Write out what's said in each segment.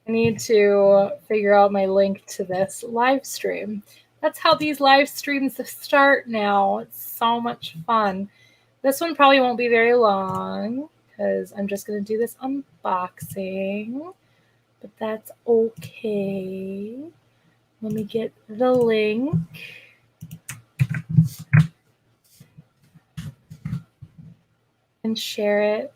I need to figure out my link to this live stream. That's how these live streams start now. It's so much fun. This one probably won't be very long because I'm just going to do this unboxing. But that's okay. Let me get the link. And share it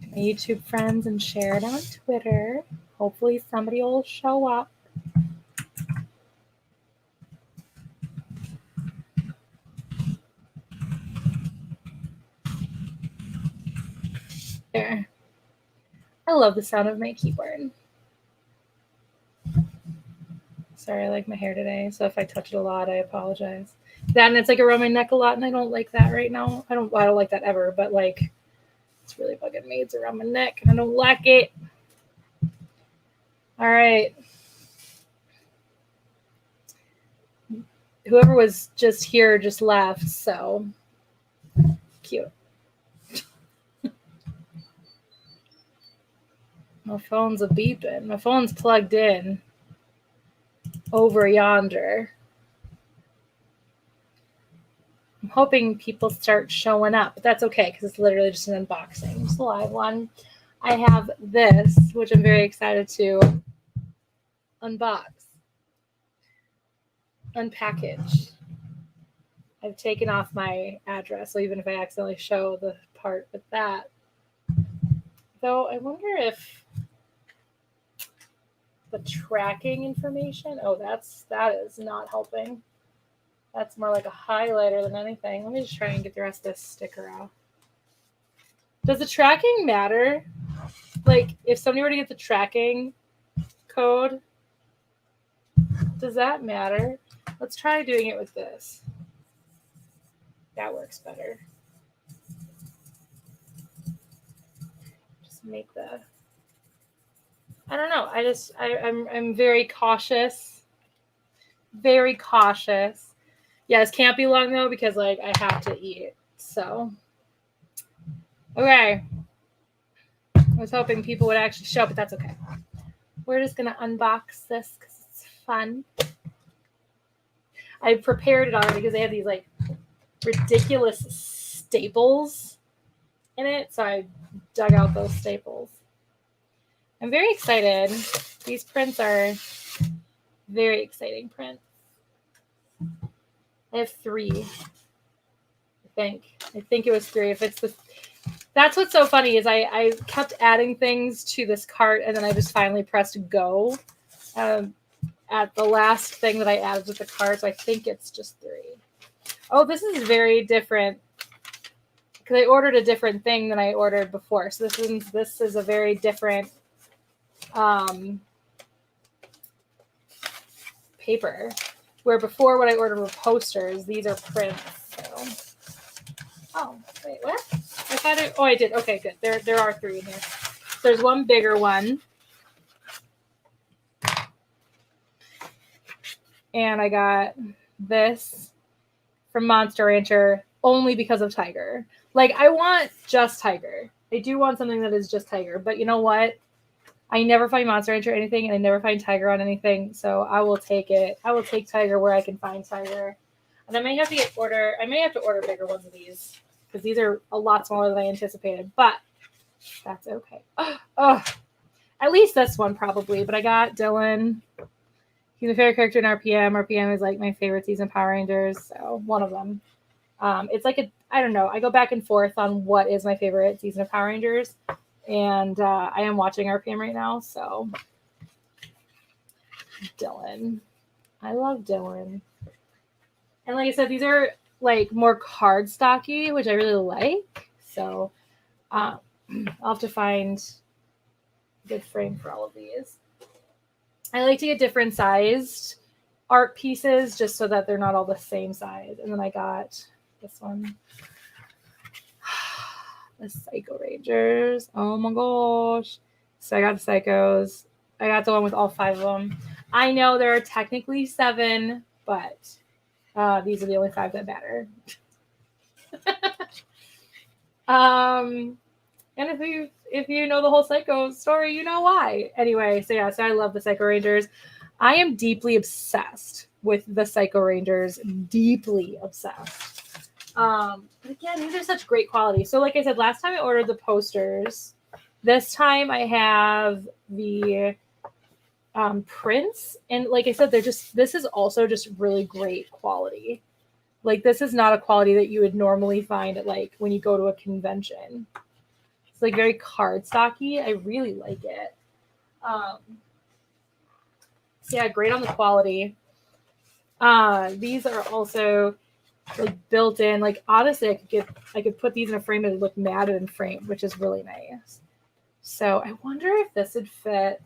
to my YouTube friends and share it on Twitter. Hopefully somebody will show up. There. I love the sound of my keyboard. Sorry, I like my hair today, so if I touch it a lot, I apologize. That and it's like around my neck a lot, and I don't like that right now. I don't like that ever, but like it's really bugging me. It's around my neck, and I don't like it. All right. Whoever was just here just left, so cute. My phone's a beeping. My phone's plugged in over yonder. I'm hoping people start showing up, but that's okay because it's literally just an unboxing. It's a live one. I have this, which I'm very excited to unbox, unpackage. I've taken off my address, so even if I accidentally show the part with that. Though I wonder if the tracking information, that is not helping. That's more like a highlighter than anything. Let me just try and get the rest of this sticker off. Does the tracking matter? Like, if somebody were to get the tracking code, does that matter? Let's try doing it with this. That works better. Just make the... I don't know. I'm very cautious. Very cautious. Yeah, this can't be long though because like I have to eat. So, okay. I was hoping people would actually show up, but that's okay. We're just gonna unbox this because it's fun. I prepared it already because they have these like ridiculous staples in it, so I dug out those staples. I'm very excited. These prints are very exciting prints. I have 3. I think it was 3. If it's that's what's so funny is I kept adding things to this cart and then I just finally pressed go at the last thing that I added with the cart. So I think it's just 3. Oh, this is very different because I ordered a different thing than I ordered before. So this is a very different paper. Where before what I ordered were posters, these are prints. So. Oh, wait, what? I did. Okay, good. There are 3 in here. There's one bigger one. And I got this from Monster Rancher only because of Tiger. Like, I want just Tiger. I do want something that is just Tiger. But you know what? I never find Monster Rancher anything, and I never find Tiger on anything. So I will take it. I will take Tiger where I can find Tiger. And I may have to order bigger ones of these because these are a lot smaller than I anticipated. But that's okay. Oh, at least this one probably. But I got Dylan. He's my favorite character in RPM. RPM is like my favorite season of Power Rangers. So one of them. It's like I don't know. I go back and forth on what is my favorite season of Power Rangers. And I am watching RPM right now. So Dylan. I love Dylan. And like I said, these are like more cardstocky, which I really like. So I'll have to find a good frame for all of these. I like to get different sized art pieces just so that they're not all the same size. And then I got this one. The Psycho Rangers. Oh my gosh. So I got the Psychos. I got the one with all 5 of them. I know there are technically 7, but these are the only 5 that matter. And And if you know the whole Psycho story, you know why. Anyway, so yeah, so I love the Psycho Rangers. I am deeply obsessed with the Psycho Rangers. Deeply obsessed. But again, these are such great quality. So like I said, last time I ordered the posters. This time I have the prints. And like I said, this is also just really great quality. Like this is not a quality that you would normally find at like when you go to a convention. It's like very cardstocky. I really like it. So yeah, great on the quality. These are also like built in. Like honestly, I could put these in a frame and look matted and framed, which is really nice. So I wonder if this would fit.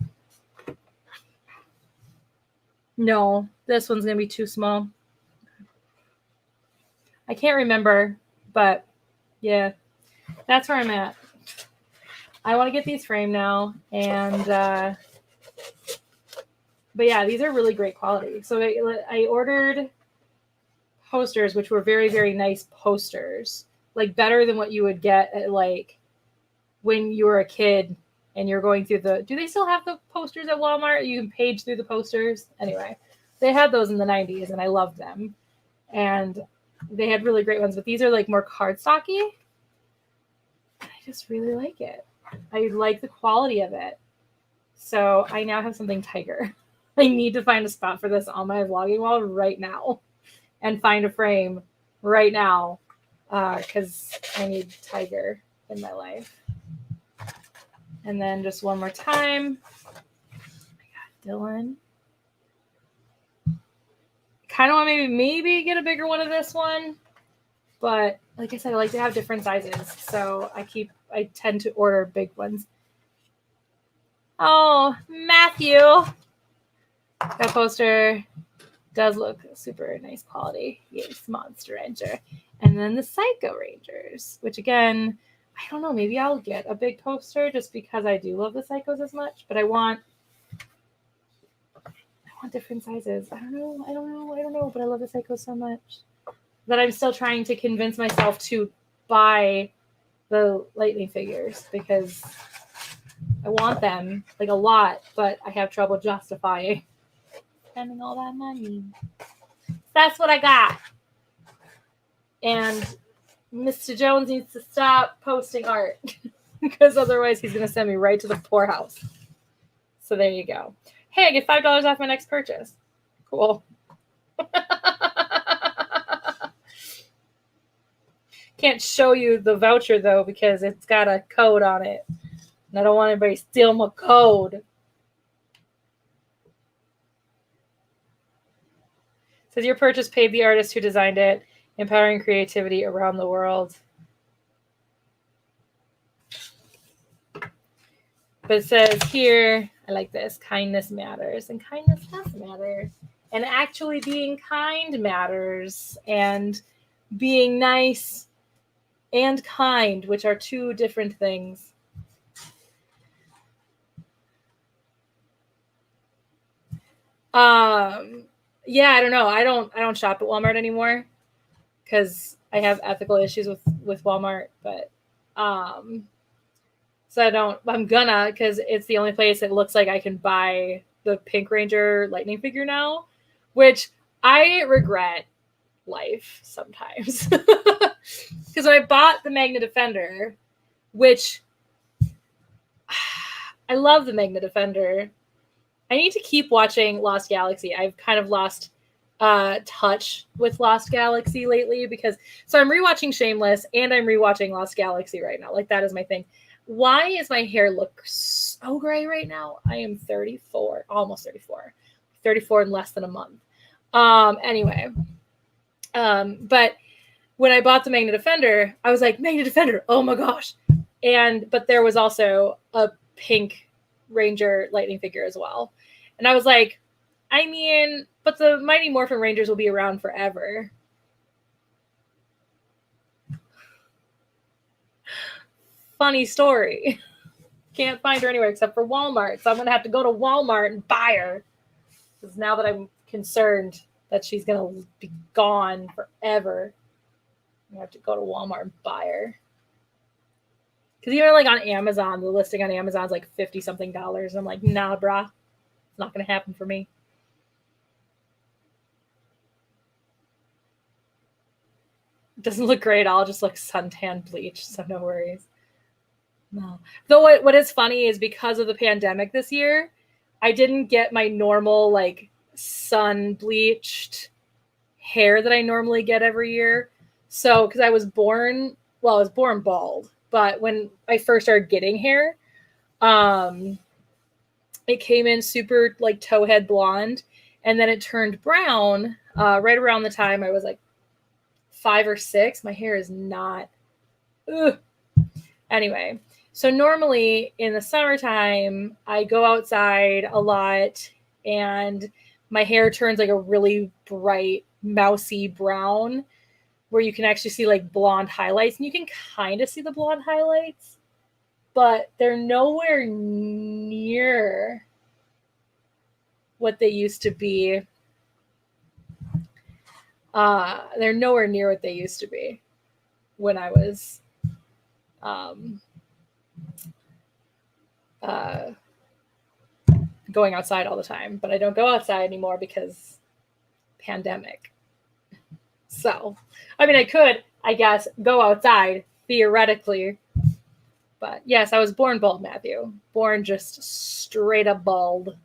No, this one's gonna be too small. I can't remember, but yeah, that's where I'm at. I want to get these framed now, and but yeah, these are really great quality. So I ordered posters, which were very, very nice posters, like better than what you would get at like when you were a kid and you're going through do they still have the posters at Walmart? You can page through the posters. Anyway, they had those in the 90s and I loved them. And they had really great ones, but these are like more cardstocky. I just really like it. I like the quality of it. So I now have something tiger. I need to find a spot for this on my vlogging wall right now and find a frame right now because I need tiger in my life. And then just one more time. I got Dylan. Kind of want to maybe get a bigger one of this one. But like I said, I like to have different sizes. So I tend to order big ones. Oh, Matthew. That poster does look super nice quality. Yes, Monster Ranger. And then the Psycho Rangers, which again, I don't know, maybe I'll get a big poster just because I do love the Psychos as much, but I want different sizes. I don't know, but I love the Psychos so much that I'm still trying to convince myself to buy the Lightning figures because I want them like a lot, but I have trouble justifying spending all that money. That's what I got. And Mr. Jones needs to stop posting art because otherwise he's going to send me right to the poorhouse. So there you go. Hey, I get $5 off my next purchase. Cool. Can't show you the voucher though because it's got a code on it. And I don't want anybody to steal my code. It says your purchase paid the artist who designed it, empowering creativity around the world. But it says here, I like this, kindness matters, and kindness does matter. And actually being kind matters, and being nice and kind, which are two different things. Yeah, I don't know. I don't shop at Walmart anymore because I have ethical issues with Walmart, but so I'm gonna because it's the only place it looks like I can buy the Pink Ranger Lightning figure now, which I regret life sometimes. Because when I bought the Magna Defender, which I love the Magna Defender, I need to keep watching Lost Galaxy. I've kind of lost touch with Lost Galaxy lately so I'm rewatching Shameless and I'm rewatching Lost Galaxy right now. Like that is my thing. Why is my hair look so gray right now? I am 34, almost 34. 34 in less than a month. Anyway. But when I bought the Magna Defender, I was like, Magna Defender, oh my gosh. But there was also a Pink Ranger Lightning figure as well. And I was like, I mean, but the Mighty Morphin Rangers will be around forever. Funny story. Can't find her anywhere except for Walmart. So I'm going to have to go to Walmart and buy her. Because now that I'm concerned that she's going to be gone forever, I have to go to Walmart and buy her. Because even like on Amazon, the listing on Amazon is like $50-something. And I'm like, nah, brah. It's not going to happen for me. It doesn't look great at all. It just looks suntan bleach. So no worries. No. Though what is funny is because of the pandemic this year, I didn't get my normal like sun bleached hair that I normally get every year. So, because I was born bald, but when I first started getting hair, it came in super like towhead blonde, and then it turned brown right around the time I was like 5 or 6. My hair is not. Ugh. Anyway, so normally in the summertime, I go outside a lot, and my hair turns like a really bright, mousy brown, where you can actually see like blonde highlights, and you can kind of see the blonde highlights, but they're nowhere near what they used to be. They're nowhere near what they used to be when I was going outside all the time. But I don't go outside anymore because pandemic. So, I mean, I could, I guess, go outside theoretically. But yes, I was born bald, Matthew. Born just straight up bald.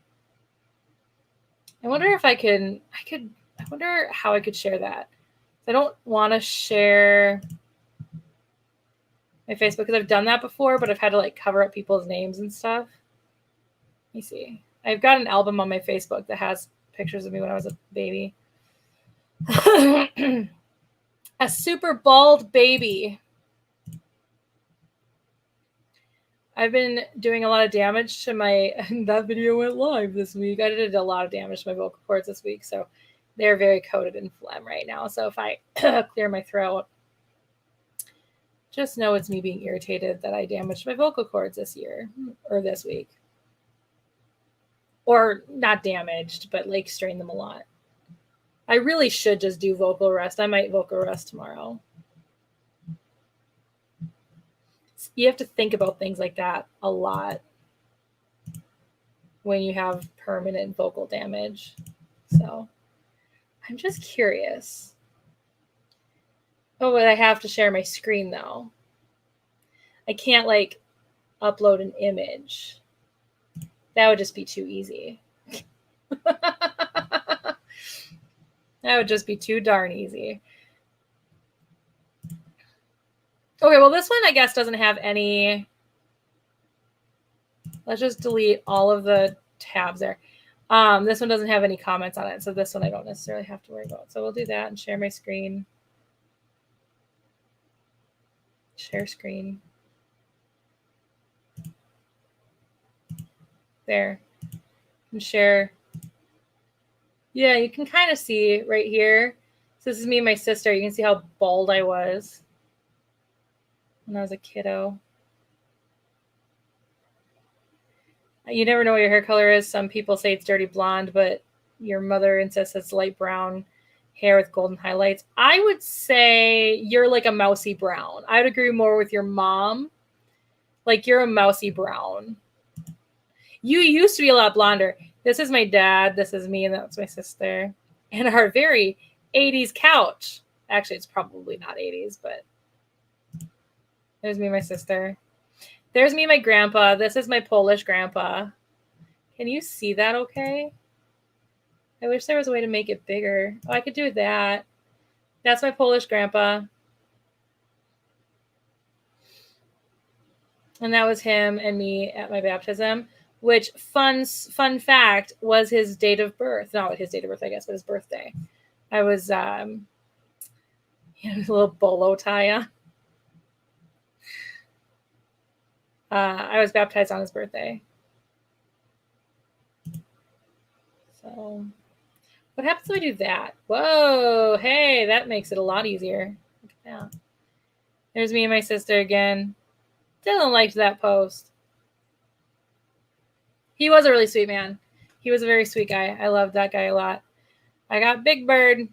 I wonder if I wonder how I could share that. I don't want to share my Facebook because I've done that before, but I've had to like cover up people's names and stuff. Let me see. I've got an album on my Facebook that has pictures of me when I was a baby. A super bald baby. I've been doing a lot of damage to my, that video went live this week. I did a lot of damage to my vocal cords this week, so they're very coated in phlegm right now. So if I clear my throat, just know it's me being irritated that I damaged my vocal cords this year or this week. Or not damaged, but like strained them a lot. I really should just do vocal rest. I might vocal rest tomorrow. You have to think about things like that a lot when you have permanent vocal damage. So I'm just curious. Oh, but I have to share my screen though. I can't like upload an image. That would just be too easy. That would just be too darn easy. Okay, well, this one, I guess, doesn't have any. Let's just delete all of the tabs there. This one doesn't have any comments on it, so this one I don't necessarily have to worry about. So we'll do that and share my screen. Share screen. There. And share. Yeah, you can kind of see right here. So this is me and my sister. You can see how bald I was when I was a kiddo. You never know what your hair color is. Some people say it's dirty blonde, but your mother insists it's light brown hair with golden highlights. I would say you're like a mousy brown. I would agree more with your mom. Like you're a mousy brown. You used to be a lot blonder. This is my dad. This is me, and that's my sister. And our very 80s couch. Actually, it's probably not 80s, but there's me and my sister. There's me and my grandpa. This is my Polish grandpa. Can you see that okay? I wish there was a way to make it bigger. Oh, I could do that. That's my Polish grandpa. And that was him and me at my baptism, which, fun fact, was his date of birth. Not his date of birth, I guess, but his birthday. I was, a little bolo tie on. I was baptized on his birthday. So, what happens if I do that? Whoa, hey, that makes it a lot easier. Look at that. There's me and my sister again. Dylan liked that post. He was a really sweet man. He was a very sweet guy. I loved that guy a lot. I got Big Bird.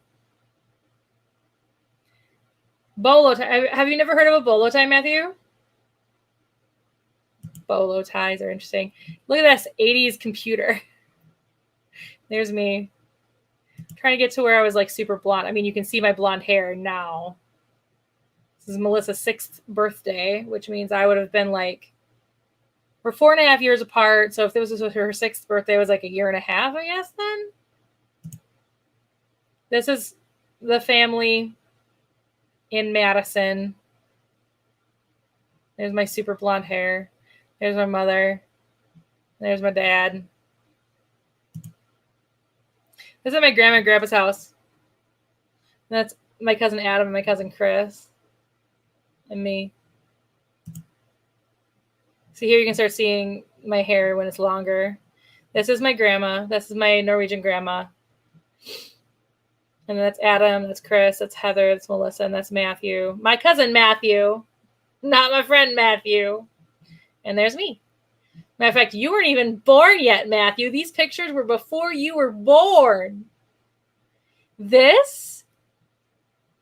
Bolo tie. Have you never heard of a bolo tie, Matthew? bolo ties are interesting. Look at this 80s computer. There's me. Trying to get to where I was like super blonde. I mean, you can see my blonde hair now. This is Melissa's 6th birthday, which means I would have been like, we're 4.5 years apart. So if this was her 6th birthday, it was like a year and a half, I guess then. This is the family in Madison. There's my super blonde hair. There's my mother. There's my dad. This is my grandma and grandpa's house. That's my cousin Adam and my cousin Chris. And me. So here you can start seeing my hair when it's longer. This is my grandma. This is my Norwegian grandma. And that's Adam. That's Chris. That's Heather. That's Melissa. And that's Matthew. My cousin Matthew. Not my friend Matthew. And there's me. Matter of fact, you weren't even born yet, Matthew. These pictures were before you were born. This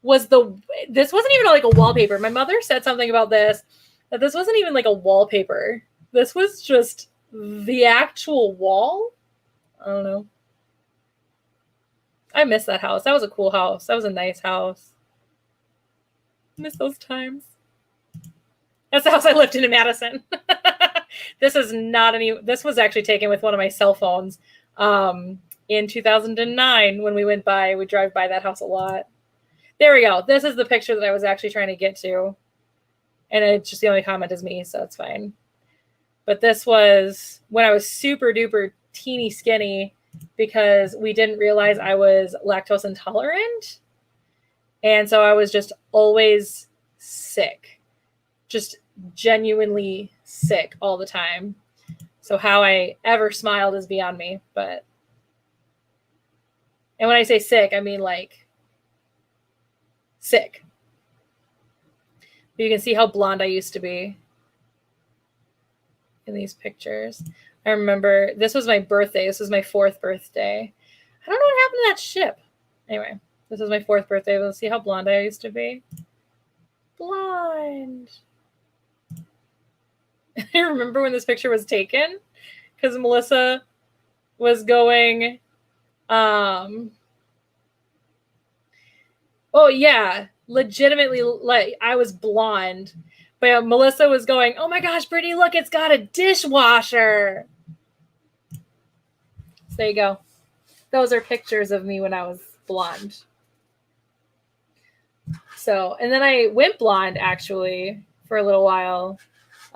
wasn't even like a wallpaper. My mother said something about this, that this wasn't even like a wallpaper. This was just the actual wall. I don't know. I miss that house. That was a cool house. That was a nice house. I miss those times. That's the house I lived in Madison. This was actually taken with one of my cell phones in 2009 when we went by. We drive by that house a lot. There we go. This is the picture that I was actually trying to get to. And it's just the only comment is me, so it's fine. But this was when I was super duper teeny skinny because we didn't realize I was lactose intolerant. And so I was just always sick. Just genuinely sick all the time. So how I ever smiled is beyond me. And when I say sick, I mean like sick. But you can see how blonde I used to be in these pictures. I remember this was my birthday. This was my 4th birthday. I don't know what happened to that ship. Anyway, this was my 4th birthday. Let's see how blonde I used to be. Blonde. I remember when this picture was taken because Melissa was going, oh yeah, legitimately, like I was blonde, but Melissa was going, oh my gosh, Brittany, look, it's got a dishwasher. So there you go. Those are pictures of me when I was blonde. So, and then I went blonde actually for a little while.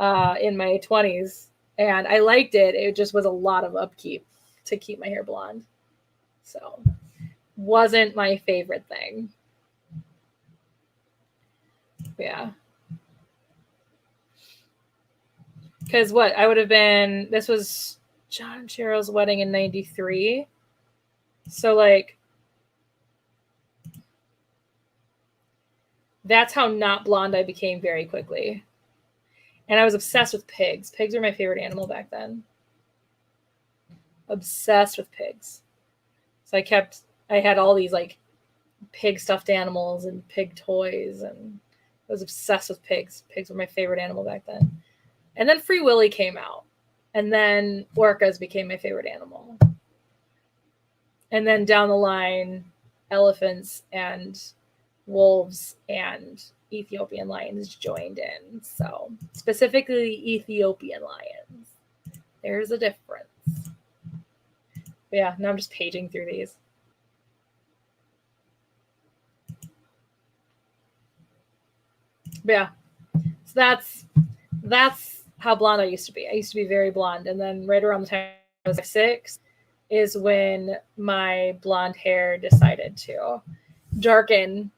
In my 20s, and I liked it. It just was a lot of upkeep to keep my hair blonde. So, wasn't my favorite thing. Yeah. Because I would have been, this was John and Cheryl's wedding in 93. So, like, that's how not blonde I became very quickly. And I was obsessed with pigs. Pigs were my favorite animal back then. Obsessed with pigs. So I had all these like pig stuffed animals and pig toys, and I was obsessed with pigs. Pigs were my favorite animal back then. And then Free Willy came out. And then orcas became my favorite animal. And then down the line, elephants and wolves and Ethiopian lions joined in. So specifically Ethiopian lions. There's a difference. But yeah, now I'm just paging through these. But yeah. So that's how blonde I used to be. I used to be very blonde. And then right around the time I was like 6 is when my blonde hair decided to darken.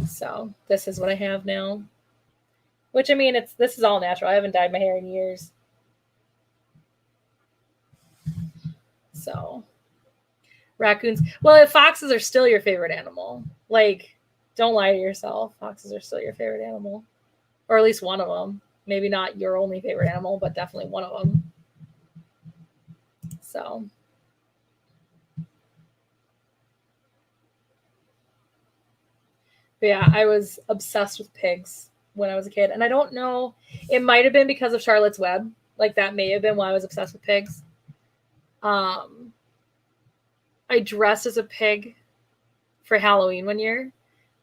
So this is what I have now. Which, I mean, this is all natural. I haven't dyed my hair in years. So, raccoons. Well, foxes are still your favorite animal. Like, don't lie to yourself. Foxes are still your favorite animal. Or at least one of them. Maybe not your only favorite animal, but definitely one of them. So. But yeah, I was obsessed with pigs. when I was a kid. And I don't know, it might have been because of Charlotte's Web. Like that may have been why I was obsessed with pigs. I dressed as a pig for Halloween one year.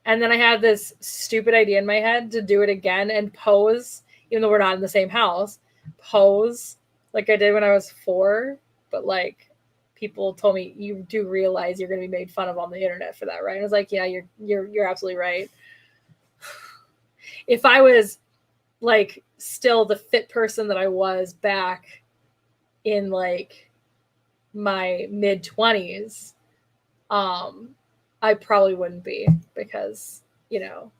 And then I had this stupid idea in my head to do it again and pose, even though we're not in the same house, pose like I did when I was 4. But like people told me, you do realize you're going to be made fun of on the internet for that, right? And I was like, yeah, you're absolutely right. If I was like still the fit person that I was back in like my mid 20s, I probably wouldn't be, because, you know,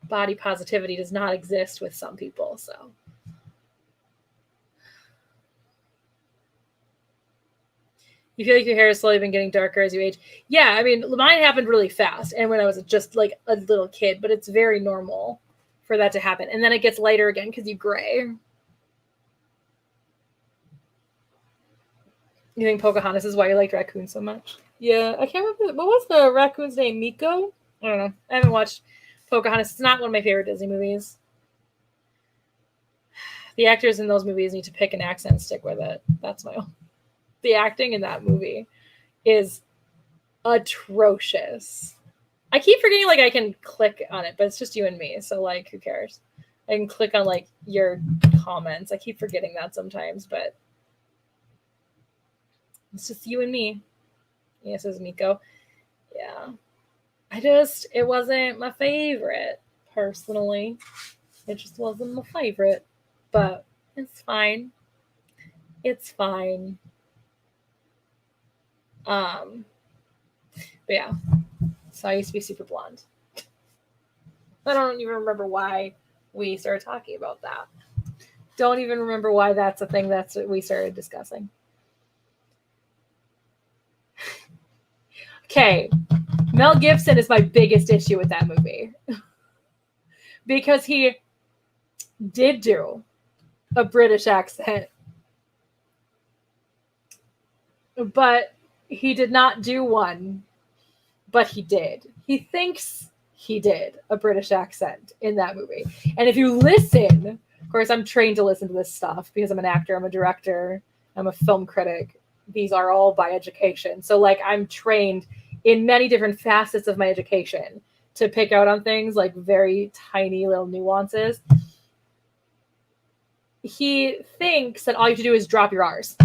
body positivity does not exist with some people. So you feel like your hair has slowly been getting darker as you age? Yeah, I mean, mine happened really fast, and when I was just like a little kid, but it's very normal for that to happen. And then it gets lighter again because you gray. You think Pocahontas is why you liked raccoons so much? Yeah, I can't remember. What was the raccoon's name? Miko? I don't know. I haven't watched Pocahontas. It's not one of my favorite Disney movies. The actors in those movies need to pick an accent and stick with it. That's my own. The acting in that movie is atrocious. I keep forgetting like I can click on it, but it's just you and me. So like, who cares? I can click on like your comments. I keep forgetting that sometimes, but it's just you and me. Yes, it was Miko. Yeah. It wasn't my favorite, personally. It just wasn't my favorite. But it's fine. It's fine. But yeah. So I used to be super blonde. I don't even remember why we started talking about that. Don't even remember why that's a thing that's what we started discussing. Okay. Mel Gibson is my biggest issue with that movie. Because he did do a British accent, but he did not do one, but he did. He thinks he did a British accent in that movie. And if you listen, of course, I'm trained to listen to this stuff because I'm an actor, I'm a director, I'm a film critic. These are all by education. So like I'm trained in many different facets of my education to pick out on things like very tiny little nuances. He thinks that all you have to do is drop your R's.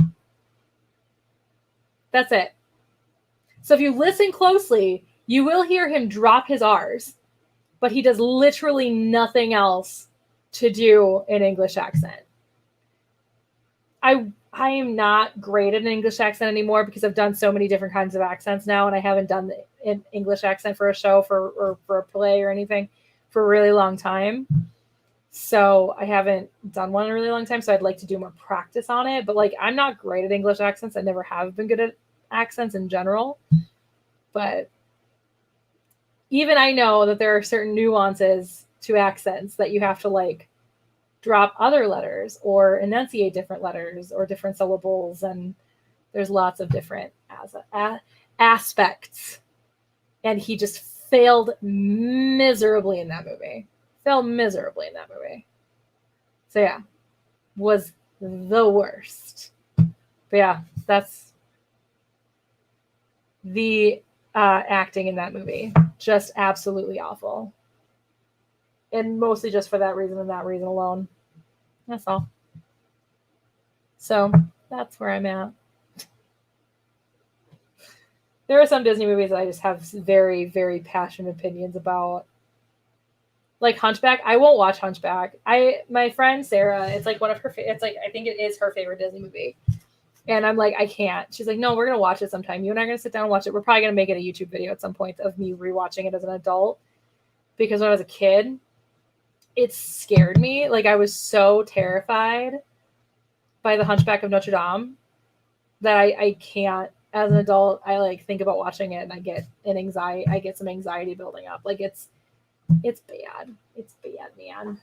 That's it. So if you listen closely, you will hear him drop his R's, but he does literally nothing else to do an English accent. I am not great at an English accent anymore because I've done so many different kinds of accents now, and I haven't done an English accent for a show or for a play or anything for a really long time. So I haven't done one in a really long time, so I'd like to do more practice on it. But like, I'm not great at English accents. I never have been good at accents in general. But even I know that there are certain nuances to accents that you have to like drop other letters or enunciate different letters or different syllables. And there's lots of different aspects. And he just failed miserably in that movie. So yeah, was the worst. But yeah, that's the acting in that movie. Just absolutely awful. And mostly just for that reason and that reason alone. That's all. So that's where I'm at. There are some Disney movies that I just have very, very passionate opinions about. Like Hunchback, I won't watch Hunchback. My friend Sarah, it's like one of her. It's like I think it is her favorite Disney movie, and I'm like I can't. She's like, no, we're gonna watch it sometime. You and I are gonna sit down and watch it. We're probably gonna make it a YouTube video at some point of me rewatching it as an adult, because when I was a kid, it scared me. Like I was so terrified by the Hunchback of Notre Dame that I can't. As an adult, I like think about watching it and I get an anxiety. I get some anxiety building up. Like it's bad. It's bad, man.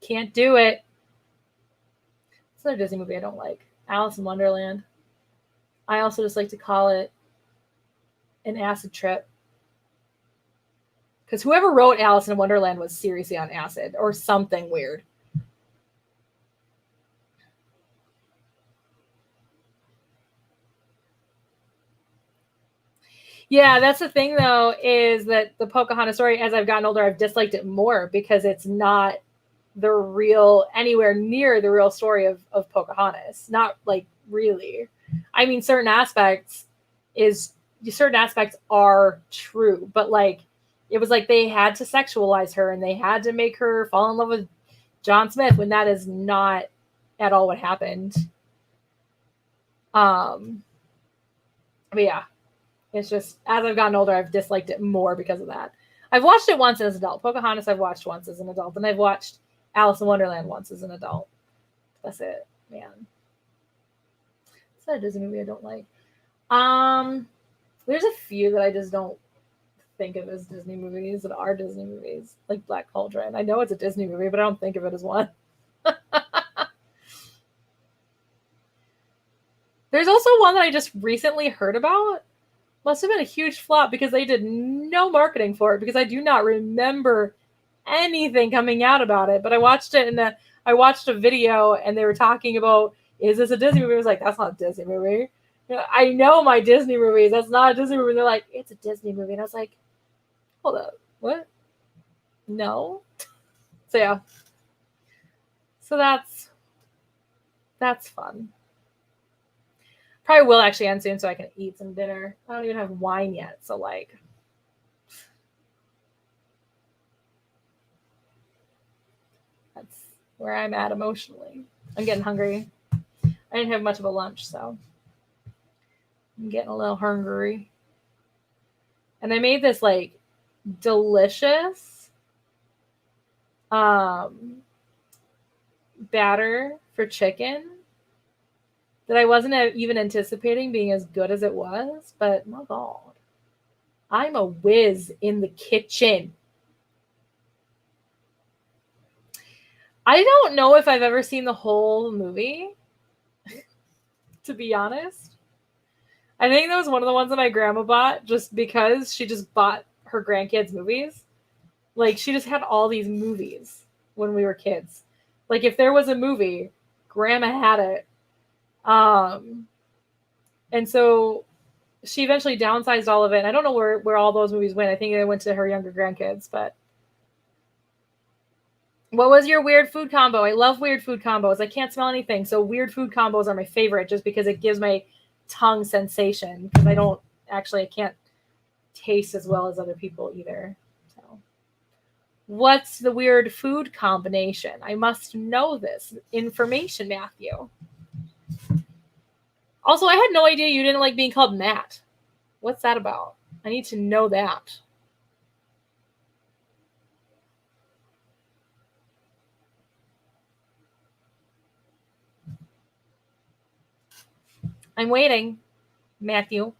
Can't do it. It's another Disney movie I don't like. Alice in Wonderland. I also just like to call it an acid trip. Because whoever wrote Alice in Wonderland was seriously on acid or something weird. Yeah, that's the thing though, is that the Pocahontas story, as I've gotten older, I've disliked it more because it's not the real, anywhere near the real story of Pocahontas. Not like really. I mean, certain aspects are true, but like it was like they had to sexualize her and they had to make her fall in love with John Smith when that is not at all what happened. But yeah, it's just as I've gotten older, I've disliked it more because of that. I've watched it once as an adult. Pocahontas I've watched once as an adult, and I've watched Alice in Wonderland once as an adult. That's it, man. It's not a Disney movie I don't like. There's a few that I just don't think of as Disney movies that are Disney movies, like Black Cauldron. I know it's a Disney movie, but I don't think of it as one. There's also one that I just recently heard about. Must have been a huge flop because they did no marketing for it, because I do not remember anything coming out about it. But I watched it and I watched a video and they were talking about, is this a Disney movie? I was like, that's not a Disney movie. I know my Disney movies. That's not a Disney movie. And they're like, it's a Disney movie. And I was like, hold up. What? No. So yeah. So that's fun. Probably will actually end soon so I can eat some dinner. I don't even have wine yet. So like, that's where I'm at emotionally. I'm getting hungry. I didn't have much of a lunch, so I'm getting a little hungry. And I made this like delicious batter for chicken that I wasn't even anticipating being as good as it was, but my God, I'm a whiz in the kitchen. I don't know if I've ever seen the whole movie, to be honest. I think that was one of the ones that my grandma bought just because she just bought her grandkids movies. Like, she just had all these movies when we were kids. Like, if there was a movie, grandma had it. And so she eventually downsized all of it. And I don't know where all those movies went. I think they went to her younger grandkids. But what was your weird food combo? I love weird food combos. I can't smell anything. So weird food combos are my favorite just because it gives my tongue sensation. Because I can't taste as well as other people either. So what's the weird food combination? I must know this information, Matthew. Also, I had no idea you didn't like being called Matt. What's that about? I need to know that. I'm waiting, Matthew.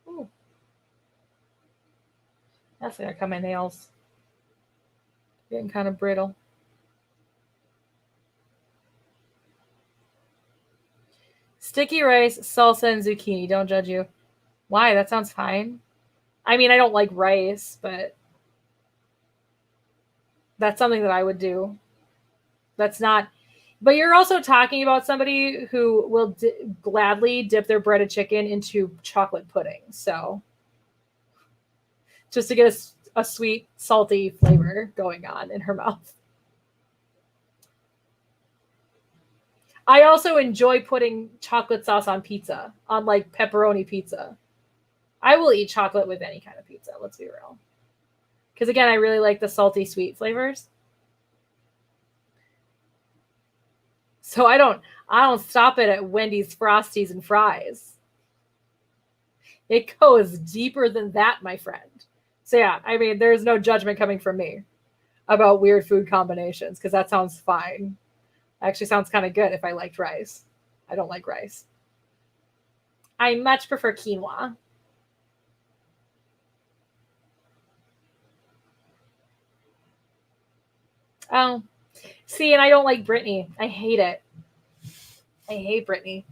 Ooh. That's gonna cut my nails. Getting kind of brittle. Sticky rice, salsa, and zucchini. Don't judge you. Why? That sounds fine. I mean, I don't like rice, but that's something that I would do. That's not. But you're also talking about somebody who will gladly dip their breaded chicken into chocolate pudding. So just to get a sweet, salty flavor going on in her mouth. I also enjoy putting chocolate sauce on pizza, on like pepperoni pizza. I will eat chocolate with any kind of pizza, let's be real. Because again, I really like the salty, sweet flavors. So I don't stop it at Wendy's, Frosties, and fries. It goes deeper than that, my friend. So yeah, I mean, there's no judgment coming from me about weird food combinations because that sounds fine. Actually sounds kind of good if I liked rice. I don't like rice. I much prefer quinoa. Oh, See, and I don't like Britney. I hate it. I hate Britney.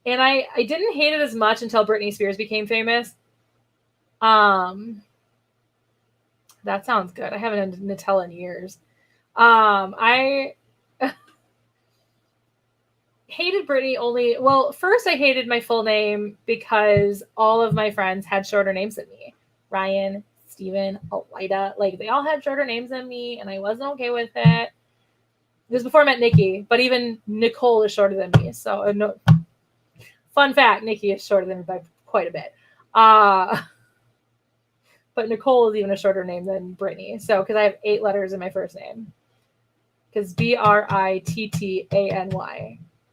And I didn't hate it as much until Britney Spears became famous. That sounds good. I haven't had Nutella in years. I hated Britney only. Well, first I hated my full name because all of my friends had shorter names than me. Ryan, Steven, Elida, like they all had shorter names than me, and I wasn't okay with it. It was before I met Nikki, but even Nicole is shorter than me. So, no, fun fact, Nikki is shorter than me by quite a bit. But Nicole is even a shorter name than Brittany. So, because I have 8 letters in my first name. Because Brittany.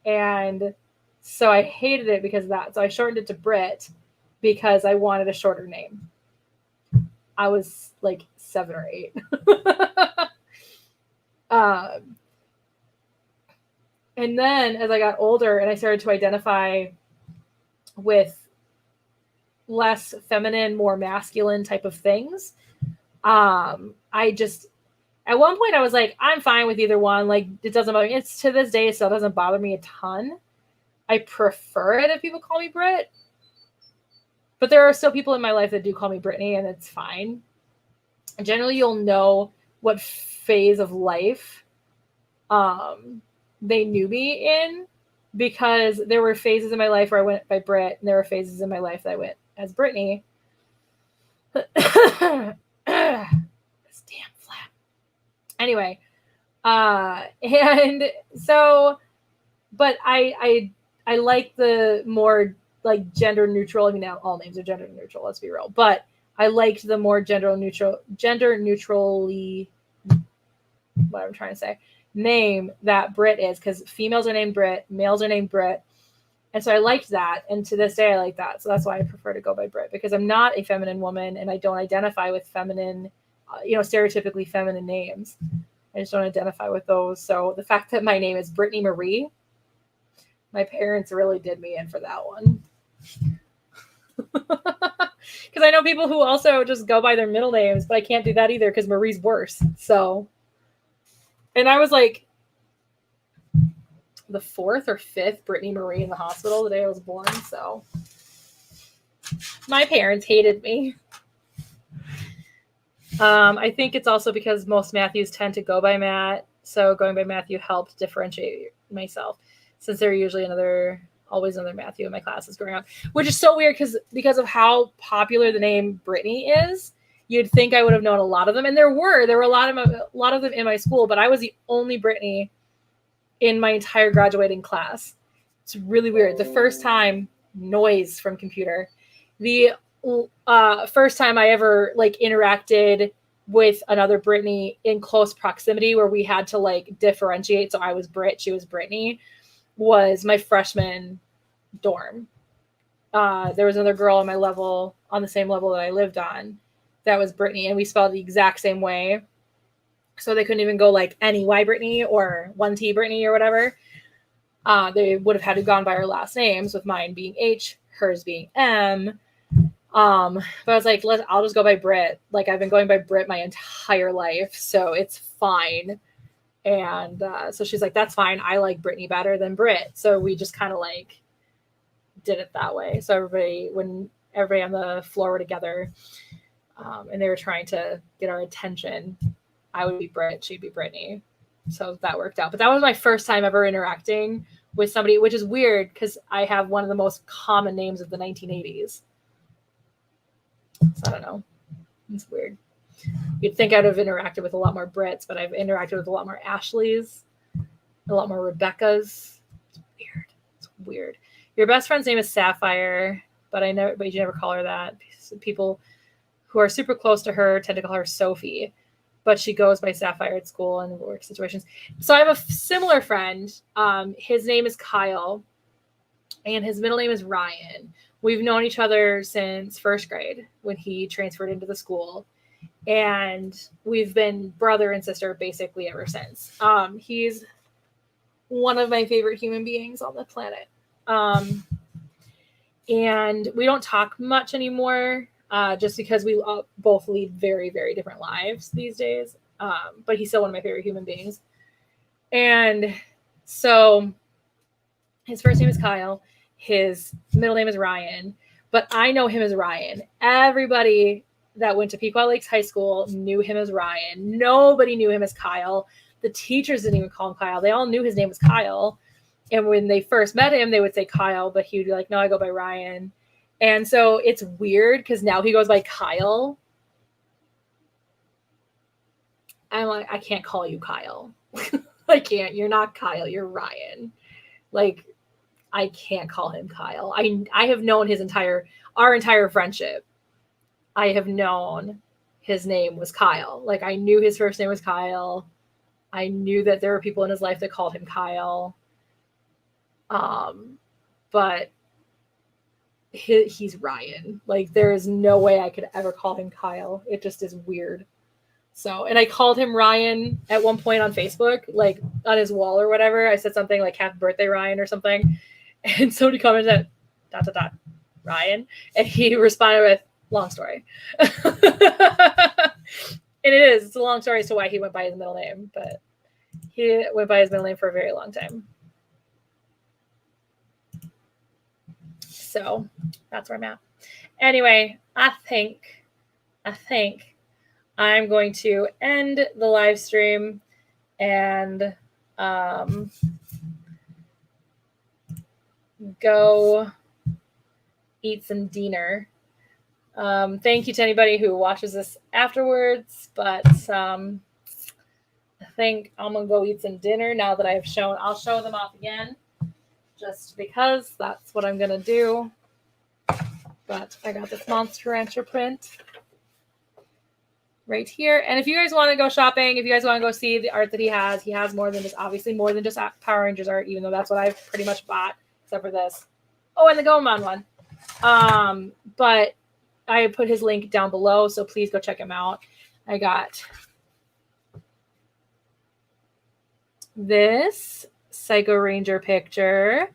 And so I hated it because of that. So I shortened it to Brit because I wanted a shorter name. I was like 7 or 8. And then as I got older and I started to identify with less feminine, more masculine type of things, I just, at one point I was like, I'm fine with either one. Like, it doesn't bother me. It's to this day, it still doesn't bother me a ton. I prefer it if people call me Brit. But there are still people in my life that do call me Brittany, and it's fine. And generally, you'll know what phase of life they knew me in, because there were phases in my life where I went by Brit, and there were phases in my life that I went as Brittany. This damn flap. Anyway, and so, but I like the more like gender neutral. I mean, now all names are gender neutral. Let's be real, but I liked the more gender neutrally. What I'm trying to say, name that Brit is, because females are named Brit, males are named Brit. And so I liked that. And to this day, I like that. So that's why I prefer to go by Brit, because I'm not a feminine woman and I don't identify with feminine, stereotypically feminine names. I just don't identify with those. So the fact that my name is Brittany Marie, my parents really did me in for that one. Because I know people who also just go by their middle names, but I can't do that either because Marie's worse. So, and I was like the 4th or 5th Brittany Marie in the hospital the day I was born. So my parents hated me. I think it's also because most Matthews tend to go by Matt. So going by Matthew helped differentiate myself, since there are usually always another Matthew in my classes growing up, which is so weird because of how popular the name Brittany is. You'd think I would have known a lot of them. And there were a lot of them in my school, but I was the only Brittany in my entire graduating class. It's really weird. The first time, noise from computer. The first time I ever like interacted with another Brittany in close proximity where we had to like differentiate. So I was Brit, she was Brittany, was my freshman dorm. There was another girl on my level, on the same level that I lived on, that was Brittany, and we spelled the exact same way. So they couldn't even go like N-E-Y Brittany or 1T Brittany or whatever. They would have had to have gone by our last names, with mine being H, hers being M. But I was like, I'll just go by Brit. Like, I've been going by Brit my entire life, so it's fine. And so she's like, that's fine. I like Brittany better than Brit. So we just kind of like did it that way. So when everybody on the floor were together, and they were trying to get our attention, I would be Brit, she'd be Brittany. So that worked out. But that was my first time ever interacting with somebody, which is weird because I have one of the most common names of the 1980s. So I don't know. It's weird. You'd think I'd have interacted with a lot more Brits, but I've interacted with a lot more Ashleys, a lot more Rebeccas. It's weird. It's weird. Your best friend's name is Sapphire, but you never call her that. People who are super close to her tend to call her Sophie, but she goes by Sapphire at school and work situations. So I have a similar friend. His name is Kyle, and his middle name is Ryan. We've known each other since first grade when he transferred into the school, and we've been brother and sister basically ever since. He's one of my favorite human beings on the planet. And we don't talk much anymore, just because we both lead very, very different lives these days. But he's still one of my favorite human beings. And so his first name is Kyle. His middle name is Ryan. But I know him as Ryan. Everybody that went to Pequot Lakes High School knew him as Ryan. Nobody knew him as Kyle. The teachers didn't even call him Kyle. They all knew his name was Kyle. And when they first met him, they would say Kyle, but he would be like, no, I go by Ryan. And so it's weird because now he goes by Kyle. I'm like, I can't call you Kyle. I can't. You're not Kyle. You're Ryan. Like, I can't call him Kyle. I have known our entire friendship. I have known his name was Kyle. Like, I knew his first name was Kyle. I knew that there were people in his life that called him Kyle. But he's Ryan. Like, there is no way I could ever call him Kyle. It just is weird. So, and I called him Ryan at one point on Facebook, like on his wall or whatever. I said something like "Happy Birthday, Ryan" or something. And somebody commented Ryan. And he responded with long story. And it's a long story as to why he went by his middle name, but he went by his middle name for a very long time. So that's where I'm at. Anyway, I think I'm going to end the live stream and go eat some dinner. Thank you to anybody who watches this afterwards, but I think I'm gonna go eat some dinner now that I'll show them off again, just because that's what I'm gonna do. But I got this Monster Rancher print right here. And if you guys want to go shopping, if you guys want to go see the art that he has more than just Power Rangers art, even though that's what I've pretty much bought, except for this. Oh, and the Gomon one. But I put his link down below, so please go check him out. I got this Psycho Ranger picture.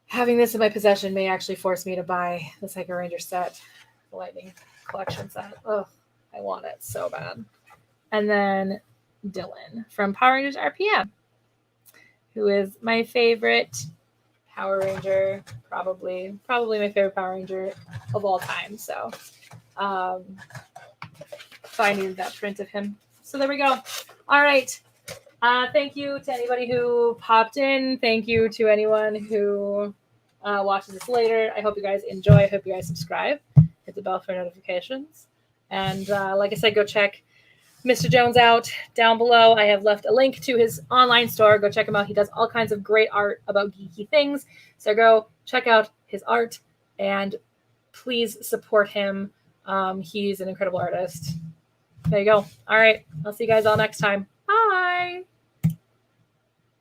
Having this in my possession may actually force me to buy the Psycho Ranger set, the Lightning Collection set. Ugh. I want it so bad. And then Dylan from Power Rangers RPM, who is my favorite Power Ranger, probably my favorite Power Ranger of all time. So I needed that print of him. So there we go. All right. Thank you to anybody who popped in. Thank you to anyone who watches this later. I hope you guys enjoy. I hope you guys subscribe. Hit the bell for notifications. And like I said, go check Mr. Jones out down below. I have left a link to his online store. Go check him out. He does all kinds of great art about geeky things. So go check out his art and please support him. He's an incredible artist. There you go. All right. I'll see you guys all next time. Bye.